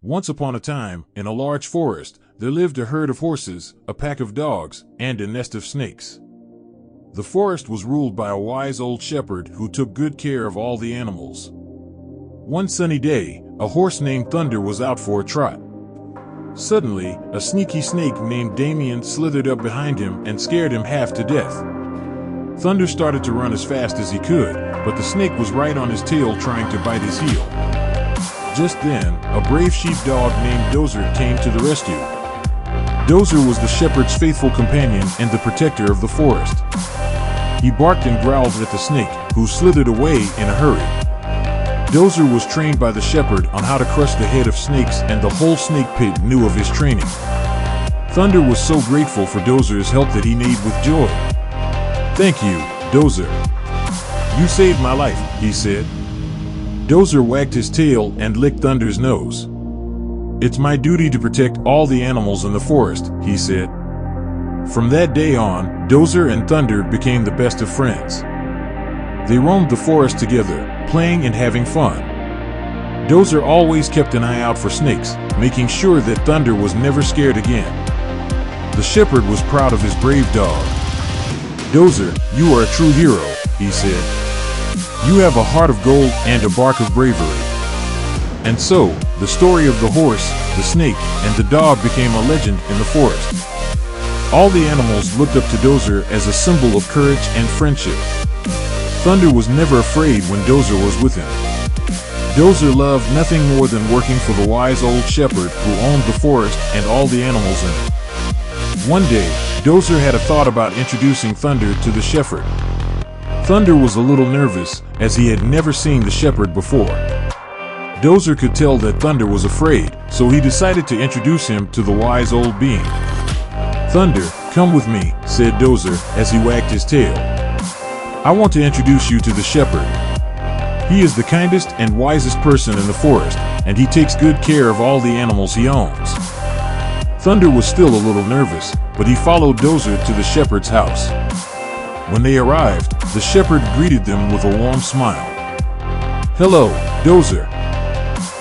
Once upon a time, in a large forest, there lived a herd of horses, a pack of dogs, and a nest of snakes. The forest was ruled by a wise old shepherd who took good care of all the animals. One sunny day, a horse named Thunder was out for a trot. Suddenly, a sneaky snake named Damien slithered up behind him and scared him half to death. Thunder started to run as fast as he could, but the snake was right on his tail trying to bite his heel. Just then, a brave sheepdog named Dozer came to the rescue. Dozer was the shepherd's faithful companion and the protector of the forest. He barked and growled at the snake, who slithered away in a hurry. Dozer was trained by the shepherd on how to crush the head of snakes, and the whole snake pit knew of his training. Thunder was so grateful for Dozer's help that he neighed with joy. "Thank you, Dozer. You saved my life," he said. Dozer wagged his tail and licked Thunder's nose. "It's my duty to protect all the animals in the forest," he said. From that day on, Dozer and Thunder became the best of friends. They roamed the forest together, playing and having fun. Dozer always kept an eye out for snakes, making sure that Thunder was never scared again. The shepherd was proud of his brave dog. "Dozer, you are a true hero," he said. "You have a heart of gold and a bark of bravery." And so, the story of the horse, the snake, and the dog became a legend in the forest. All the animals looked up to Dozer as a symbol of courage and friendship. Thunder was never afraid when Dozer was with him. Dozer loved nothing more than working for the wise old shepherd who owned the forest and all the animals in it. One day, Dozer had a thought about introducing Thunder to the shepherd. Thunder was a little nervous, as he had never seen the shepherd before. Dozer could tell that Thunder was afraid, so he decided to introduce him to the wise old being. "Thunder, come with me," said Dozer as he wagged his tail. "I want to introduce you to the shepherd. He is the kindest and wisest person in the forest, and he takes good care of all the animals he owns." Thunder was still a little nervous, but he followed Dozer to the shepherd's house. When they arrived, the shepherd greeted them with a warm smile. "Hello, Dozer."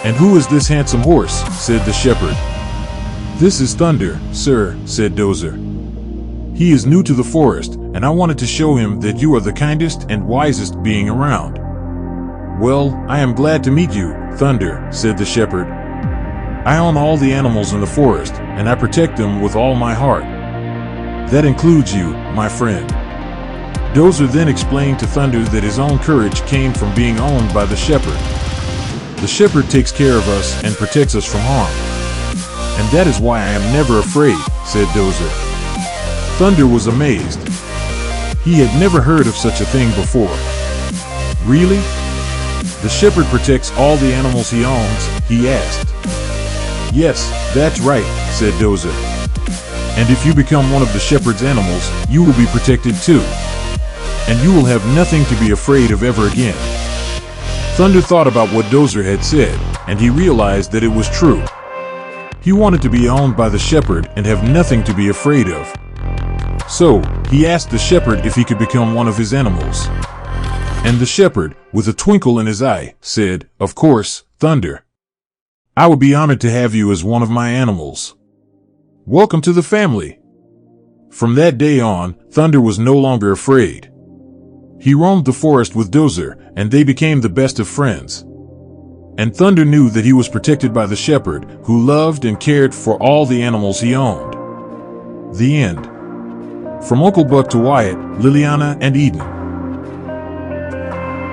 "And who is this handsome horse?" said the shepherd. "This is Thunder, sir," said Dozer. "He is new to the forest, and I wanted to show him that you are the kindest and wisest being around." "Well, I am glad to meet you, Thunder," said the shepherd. "I own all the animals in the forest, and I protect them with all my heart. That includes you, my friend." Dozer then explained to Thunder that his own courage came from being owned by the shepherd. "The shepherd takes care of us and protects us from harm. And that is why I am never afraid," said Dozer. Thunder was amazed. He had never heard of such a thing before. "Really? The shepherd protects all the animals he owns?" he asked. "Yes, that's right," said Dozer. "And if you become one of the shepherd's animals, you will be protected too. And you will have nothing to be afraid of ever again." Thunder thought about what Dozer had said, and he realized that it was true. He wanted to be owned by the shepherd and have nothing to be afraid of. So, he asked the shepherd if he could become one of his animals. And the shepherd, with a twinkle in his eye, said, "Of course, Thunder. I would be honored to have you as one of my animals. Welcome to the family." From that day on, Thunder was no longer afraid. He roamed the forest with Dozer, and they became the best of friends. And Thunder knew that he was protected by the shepherd, who loved and cared for all the animals he owned. The end. From Uncle Buck to Wyatt, Liliana and Eden.